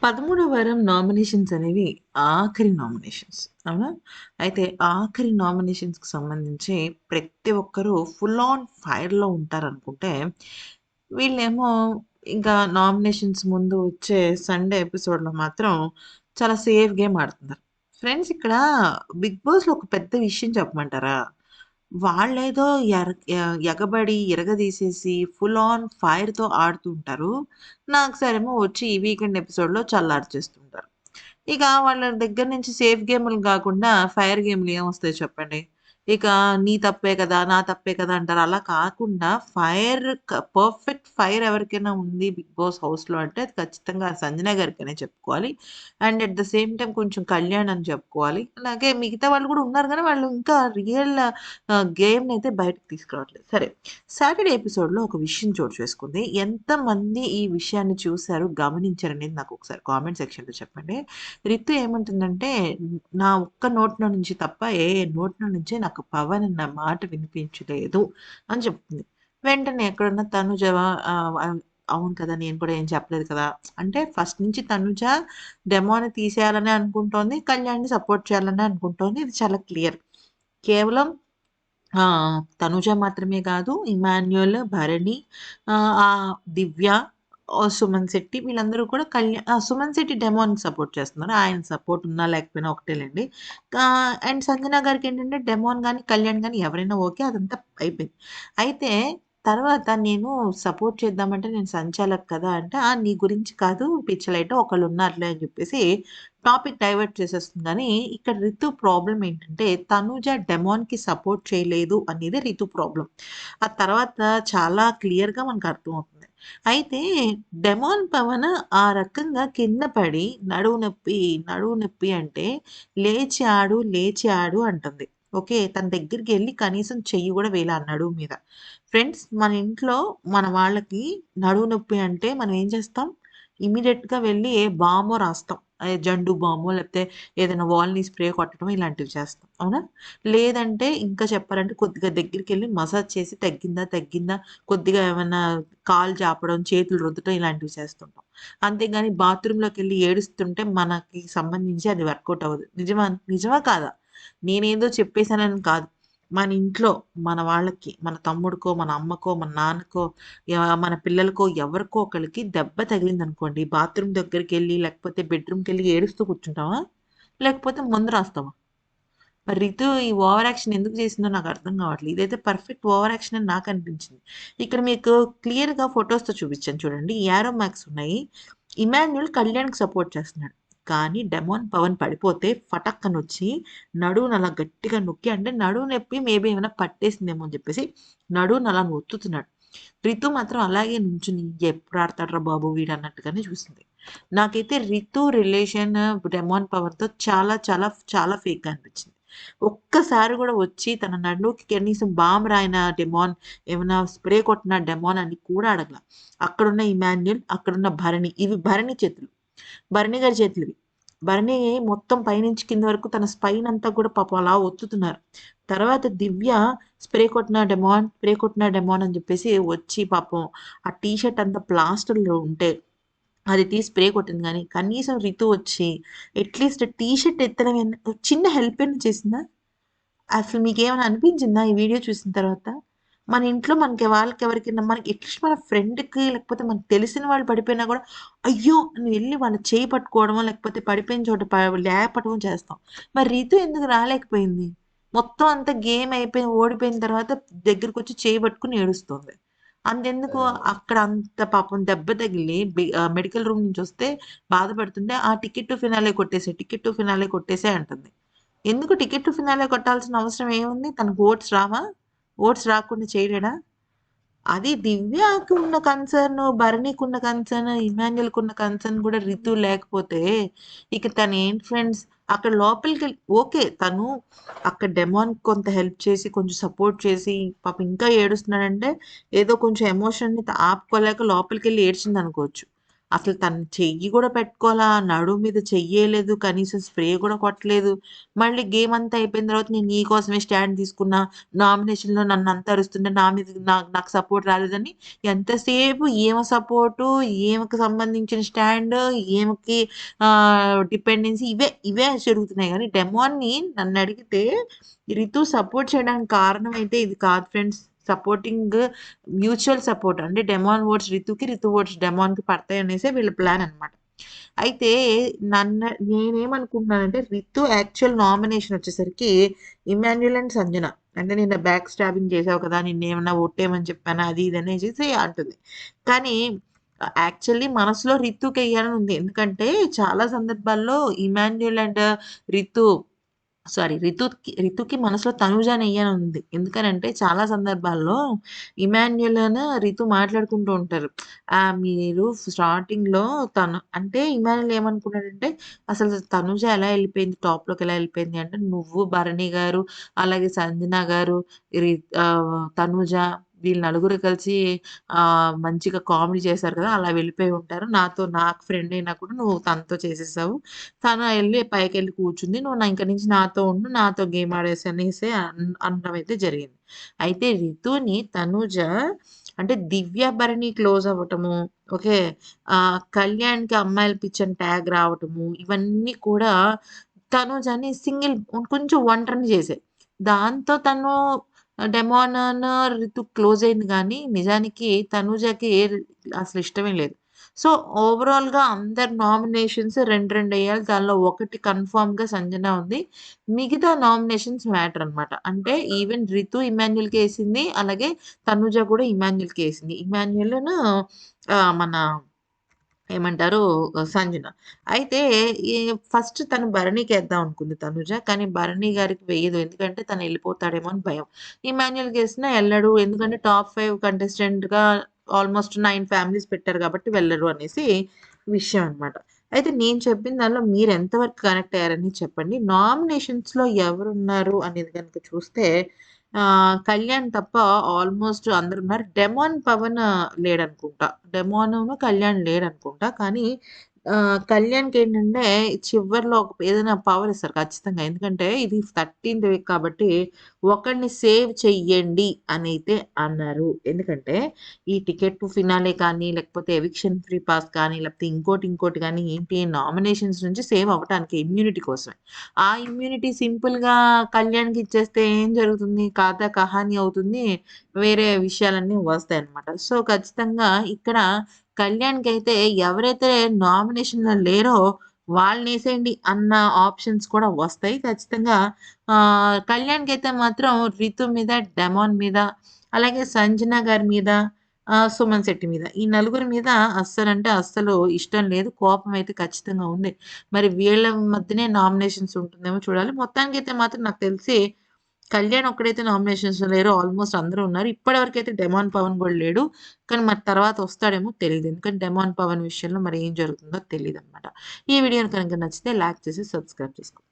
13వ వారం నామినేషన్స్ అనేవి ఆఖరి నామినేషన్స్. అవునా? అయితే ఆఖరి నామినేషన్స్‌కి సంబంధించి ప్రతి ఒక్కరు ఫుల్ ఆన్ ఫైర్‌లో ఉంటారనుకుంటే, వీళ్ళేమో ఇంకా నామినేషన్స్ ముందు వచ్చే సండే ఎపిసోడ్‌లో మాత్రం చాలా సేఫ్ గేమ్ ఆడుతున్నారు. ఫ్రెండ్స్ ఇక్కడ 'బిగ్ బాస్‌లో' ఒక పెద్ద విషయం చెప్పమంటారా? వాళ్ళేదో ఎగబడి, ఇరగదీసేసి ఫుల్ ఆన్ ఫైర్‌తో ఆడుతూ ఉంటారు. నాకుసారేమో వచ్చి ఈ వీకెండ్ ఎపిసోడ్‌లో చల్లార్చేస్తుంటారు. ఇక వాళ్ళ దగ్గర నుంచి సేఫ్ గేములు గాకుండా ఫైర్ గేమ్‌లు ఏమొస్తాయి చెప్పండి? ఇక నీ తప్పే కదా! నా తప్పే కదా! అంటారు. అలా కాకుండా పర్ఫెక్ట్ ఫైర్ ఎవరికైనా ఉంది బిగ్ బాస్ హౌస్‌లో అంటే అది ఖచ్చితంగా సంజన గారికనే చెప్పుకోవాలి. And at the same time కొంచెం కళ్యాణ్ అని చెప్పుకోవాలి. అలాగే మిగతా వాళ్ళు కూడా ఉన్నారు గానీ వాళ్ళు ఇంకా రియల్ గేమ్‌నయితే బయటకి తీసుకురావట్లేదు. సరే. సాటర్‌డే ఎపిసోడ్‌లో ఒక విషయం చోటు చేసుకుంది. ఎంతమంది ఈ విషయాన్ని చూసారు, గమనించారనేది నాకొకసారి కామెంట్ సెక్షన్‌లో చెప్పండి. రితు ఏమంటుందంటే, నా ఒక్క నోట్లో నుంచి తప్ప ఏ నోట్లో నుంచి నాకు పవన్ అన్న మాట వినిపించలేదు అని చెప్తుంది. వెంటనే ఎక్కడున్న తనుజ అవును కదా! నేను కూడా ఏం చెప్పలేదు కదా! అంటే ఫస్ట్ నుంచి తనుజ డెమోని తీసేయాలనే అనుకుంటోంది. కళ్యాణ్‌ని సపోర్ట్ చేయాలనే అనుకుంటోంది. ఇది చాలా క్లియర్. కేవలం తనుజ మాత్రమే కాదు. ఇమాన్యుయల్, భరణి, దివ్య, సుమన్ శెట్టి వీళ్ళందరూ కూడా సుమన్ శెట్టి డెమోన్‌కి సపోర్ట్ చేస్తున్నారు. ఆయన సపోర్ట్ ఉన్నా లేకపోయినా ఒకటేలెండి. అండ్ సంజన గారికేంటంటే డెమోన్ గాని, కళ్యాణ్ గాని ఎవరైనా ఓకే. అదంతా అయిపోయింది. అయితే తర్వాత నేను సపోర్ట్ చేద్దామంటే నేను సంచాలక్ కదా! అంటే, నీ గురించి కాదు పిచ్చలైట్ ఒకళ్ళున్నారులే అని చెప్పేసి టాపిక్ డైవర్ట్ చేసేస్తుంది గానీ, ఇక్కడ రితు ప్రాబ్లమ్ ఏంటంటే, తనూజ డెమాన్‌కి సపోర్ట్ చేయలేదు అనేది రితు ప్రాబ్లమ్. ఆ తర్వాత చాలా క్లియర్‌గా మనకర్థమవుతుంది. అయితే డెమాన్ పవన్ ఆ రకంగా కింద పడి నడుము నొప్పి అంటే, లేచి ఆడు అంటుంది. ఓకే. తన దగ్గరికెళ్లి కనీసం చెయ్యి గూడా వేయల ఆ నడుము మీద. ఫ్రెండ్స్ మన ఇంట్లో మన వాళ్ళకి నడుము నొప్పి అంటే మనం ఏం చేస్తాం? ఇమ్మీడియేట్‌గా వెళ్లి ఏ బామో రాస్తాం. జండు బామో లేకపోతే ఏదైనా వాల్‌ని స్ప్రే కొట్టడం ఇలాంటివి చేస్తాం. అవునా? లేదంటే ఇంకా చెప్పాలంటే కొద్దిగా దగ్గరికెళ్లి మసాజ్ చేసి తగ్గిందా, కొద్దిగా ఏమన్నా కాలు జాపడం, చేతులు రుద్దటం ఇలాంటివి చేస్తుంటాం. అంతేగాని బాత్రూమ్‌లోకెళ్లి ఏడుస్తుంటే మనకి సంబంధించి అది వర్కౌట్ అవ్వదు. నిజమా కాదా? నేనేదో చెప్పేసానని కాదు. మన ఇంట్లో మన వాళ్ళకి, మన తమ్ముడికో, మన అమ్మకో, మన నాన్నకో, మన పిల్లలకో ఎవరికో ఒకళ్ళకి దెబ్బ తగిలిందనుకోండి, బాత్రూమ్ దగ్గరికెళ్ళి, లేకపోతే బెడ్‌రూమ్‌కెళ్ళి ఏడుస్తూ కూర్చుంటామా? లేకపోతే మందు రాస్తామా? మరి రితు ఈ ఓవర్ యాక్షన్ ఎందుకు చేసిందో నాకు అర్థం కావట్లేదు. ఇదైతే పర్ఫెక్ట్ ఓవర్ యాక్షన్ అని నాకనిపించింది. ఇక్కడ మీకు క్లియర్‌గా ఫోటోస్‌తో చూపించాను చూడండి. యారో మార్క్స్ ఉన్నాయి. ఇమాన్యుయల్ కళ్యాణ్‌కి సపోర్ట్ చేస్తున్నాడు. కానీ డెమాన్ పవన్ పడిపోతే ఫటక్కనొచ్చి నడుముని అలా గట్టిగా నొక్కి అంటే నడుము నొప్పి మేబీ ఏమైనా పట్టేసిందేమో అని చెప్పేసి నడుముని అలా ఒత్తుతున్నాడు. రితు మాత్రం అలాగే నుంచుని ఎప్పుడు ఆడతాడురా బాబు వీడు అన్నట్టుగానే చూసింది. నాకైతే రితు రిలేషన్ డెమాన్ పవర్‌తో చాలా చాలా చాలా ఫేక్‌గా అనిపించింది. ఒక్కసారి గూడా వచ్చి తన నడుముకి కనీసం బామ్ రాయిన డెమాన్, ఏమన్నా స్ప్రే కొట్టిన డెమాన్ అని కూడా అడగల. అక్కడున్న ఇమాన్యుయల్, అక్కడున్న భరణి ఇవి భరణి చేతులు. భరణి గారి చేతులివి. భరణి మొత్తం పైనుంచి కింద వరకు తన స్పైన్ అంతా కూడా పాపం అలా ఒత్తుతున్నారు. తర్వాత దివ్య స్ప్రే కొట్టిన డెమాన్ అని జెప్పేసి వచ్చి పాపం ఆ టీ షర్ట్ అంతా ప్లాస్టర్‌లో ఉంటే అది తీసి స్ప్రే కొట్టింది గానీ, కనీసం రితు వచ్చి అట్‌లీస్ట్ టీ షర్ట్ ఎత్తడం చిన్న హెల్ప్ అయినా చేసిందా? అసలు మీకేమైనా అనిపించిందా ఈ వీడియో చూసిన తర్వాత? మన ఇంట్లో వాళ్ళకెవరికైనా మనకి అట్‌లీస్ట్ మన ఫ్రెండ్‌కి లేకపోతే మనకు తెలిసిన వాళ్ళు పడిపోయినా గూడా, అయ్యో! అని వెళ్లి వాళ్ళ చేయి పట్టుకోవడమో, లేకపోతే పడిపోయిన చోట లేపటమో చేస్తాం. మరి రితు ఎందుకు రాలేకపోయింది? మొత్తం అంతా గేమ్ అయిపోయి ఓడిపోయిన తర్వాత దగ్గరకొచ్చి చేయి పట్టుకొని ఏడుస్తుంది. అంతెందుకు అక్కడ అంత పాపం దెబ్బ తగిలి మెడికల్ రూమ్ నుంచొస్తే బాధపడుతుంటే, ticket to ticket to finale కొట్టేసేయి అంటుంది. ఎందుకు టికెట్ టు ఫినాలే కొట్టాల్సిన అవసరం ఏముంది? తనకు ఓట్స్ రావా? ఓట్స్ రాకుండా చేయలేడా? అది దివ్యకి ఉన్న కన్సర్న్, భరణికున్న కన్సర్న్, ఇమాన్యుయల్‌కున్న కన్సర్న్ కూడా రితు లేకపోతే, ఇక తనేంటి ఫ్రెండ్స్ అక్కడ లోపలికెళ్ళి ఓకే. తను అక్కడ డెమాన్‌కి కొంత హెల్ప్ చేసి, కొంచెం సపోర్ట్ చేసి, పాపం ఇంకా ఏడుస్తున్నాడంటే, ఏదో కొంచెం ఎమోషన్‌ని ఆపుకోలేక లోపలికెళ్ళి ఏడ్చిందనుకోవచ్చు. అసలు తను చెయ్యి గూడా పెట్టుకోలా. నడుము మీద చెయ్యేయలేదు. కనీసం స్ప్రే గూడా కొట్టలేదు. మళ్ళీ గేమ్ అంతా అయిపోయిన తర్వాత నేను నీ కోసమే స్టాండ్ తీసుకున్నా. నామినేషన్‌లో నన్నంత అరుస్తుంటే నా మీద నాకు సపోర్ట్ రాలేదని ఎంతసేపు ఈమె సపోర్టు, ఈమెకు సంబంధించిన స్టాండ్, ఈమెకి డిపెండెన్సీ ఇవే జరుగుతున్నాయి గానీ, డెమాన్‌ని నన్నడిగితే రితు సపోర్ట్ చేయడానికి కారణం అయితే ఇది కాదు ఫ్రెండ్స్. Supporting mutual support. అంటే డెమాన్ ఓట్స్ రితుకి, రితు ఓట్స్ డెమాన్‌కి పడతాయనేసే వీళ్ళ ప్లాన్ అనమాట. అయితే నేనేమనుకుంటున్నానంటే రితు యాక్చువల్ నామినేషన్ వచ్చేసరికి ఇమాన్యుయల్ అండ్ సంజన. అంటే నిన్న బ్యాక్ స్టాబింగ్ చేసావు కదా! నిన్నేమన్నా ఓట్టేయమని చెప్పానా? అది ఇది అనేసేసి అంటుంది. కానీ యాక్చువల్లీ మనసులో రితుకెయ్యాలని ఉంది. ఎందుకంటే చాలా సందర్భాల్లో ఇమాన్యుయల్ అండ్ రితు సారీ రితుకి మనసులో తనూజానెయ్యాలని ఉంది. ఎందుకనంటే చాలా సందర్భాల్లో ఇమాన్యుయల్, రితు మాట్లాడుకుంటూ ఉంటారు. మీరు స్టార్టింగ్‌లో అంటే ఇమాన్యుయల్ ఏమనుకున్నాడంటే అసలు తనూజ ఎలా ఎళ్ళిపోయింది టాప్‌లోకి ఎలా ఎళ్ళిపోయింది అంటే నువ్వు, భరణి గారు, అలాగే సంజన గారు, తనూజ వీళ్ళు నలుగురు కలిసి మంచిగా కామెడీ చేశారు కదా! అలా వెళ్ళిపోయి ఉంటారు. నాకు ఫ్రెండ్ అయినా కూడా నువ్వు తనతో చేసేసావు. తను ఎళ్లి పైకెళ్ళి కూర్చుంది. నువ్వు ఇంక నుంచి నాతో ఉండు. నాతో గేమ్ ఆడేసి అనేసి అనడం అయితే జరిగింది. అయితే రితుని తనూజ అంటే దివ్య, భరణి క్లోజ్ అవ్వటము. ఓకే. కళ్యాణ్‌కి అమ్మాయిల పిచ్చని ట్యాగ్ రావటము. ఇవన్నీ కూడా తనూజని కొంచెం ఒంటరిని చేసాయి. దాంతో తను రితు క్లోజ్ అయింది గానీ, నిజానికి తనూజకి అసలు ఇష్టమే లేదు. సో, ఓవరాల్‌గా అందరి నామినేషన్స్ 2, 2 ఎయ్యాలి. దానిలో ఒకటి కన్ఫర్మ్‌గా సంజన ఉంది. మిగతా నామినేషన్స్ మ్యాటర్ అన్నమాట. అంటే ఈవెన్ రితు ఇమాన్యుయల్‌కేసింది. అలాగే తనుజ కూడా ఇమాన్యుయల్‌కేసింది. ఇమాన్యుయల్‌ను మన ఏమంటారు సంజన. అయితే ఈ ఫస్ట్ తను భరణికేద్దాం అనుకుంది తనుజ. కానీ భరణి గారికి వెయ్యదు. ఎందుకంటే తను ఎళ్ళిపోతాడేమో అని భయం. ఇమాన్యుయల్‌కేసినా ఎళ్ళడు. ఎందుకంటే టాప్ 5 కంటెస్టెంట్‌గా ఆల్‌మోస్ట్ 9 ఫ్యామిలీస్ పెట్టారు కాబట్టి వెళ్ళరు అనేసి విషయం అన్నమాట. అయితే నేను చెప్పిన దానిలో మీరు ఎంత వరకు కనెక్ట్ అయ్యారని చెప్పండి. నామినేషన్స్‌లో ఎవరున్నారు అనేది గనుక చూస్తే కళ్యాణ్ తప్ప ఆల్‌మోస్ట్ అందరున్నారు. పవన్ లేడనుకుంటా. కళ్యాణ్ లేడనుకుంటా. కానీ కళ్యాణ్‌కేంటంటే చివర్లో ఏదైనా పవర్ ఇస్తారు ఖచ్చితంగా. ఎందుకంటే ఇది 13థ్ వీక్ కాబట్టి ఒకడిని సేవ్ చెయ్యండి అనైతే అన్నారు. ఎందుకంటే ఈ టికెట్ టు ఫినాలే కానీ, లేకపోతే ఎవిక్షన్ ఫ్రీ పాస్ కానీ, లేకపోతే ఇంకోటి గానీ ఏంటి నామినేషన్స్ నుంచి సేవ్ అవ్వటానికి ఇమ్యూనిటీ కోసమే. ఆ ఇమ్యూనిటీ సింపుల్‌గా కళ్యాణ్‌కి ఇచ్చేస్తే ఏం జరుగుతుంది? ఖాతా కహాని అవుతుంది. వేరే విషయాలన్నీ వస్తాయన్నమాట. సో, ఖచ్చితంగా ఇక్కడ కళ్యాణ్‌కైతే ఎవరైతే నామినేషన్‌లో లేరో వాళ్ళనేసేయండి అన్న ఆప్షన్స్ కూడా వస్తాయి. ఖచ్చితంగా కళ్యాణ్‌కైతే మాత్రం రితు మీద, డెమాన్ మీద, అలాగే సంజన గారి మీద, సుమన్ శెట్టి మీద. ఈ నలుగురి మీద అస్సలంటే అస్సలు ఇష్టం లేదు. కోపమైతే ఖచ్చితంగా ఉంది. మరి వీళ్ళ మధ్యనే నామినేషన్స్ ఉంటుందేమో చూడాలి. మొత్తానికైతే మాత్రం నాకు తెలిసి కళ్యాణ్ ఒక్కడైతే నామినేషన్స్‌లో లేరు. ఆల్‌మోస్ట్ అందరూ ఉన్నారు. ఇప్పటి వరకైతే పవన్ కూడా లేడు. కానీ మరి తర్వాత వస్తాడేమో తెలీదు. ఎందుకంటే పవన్ విషయంలో మరి ఏం జరుగుతుందో తెలీదనమాట. ఈ వీడియో కనుక నచ్చితే లైక్ చేసి సబ్స్క్రైబ్ చేసుకోండి.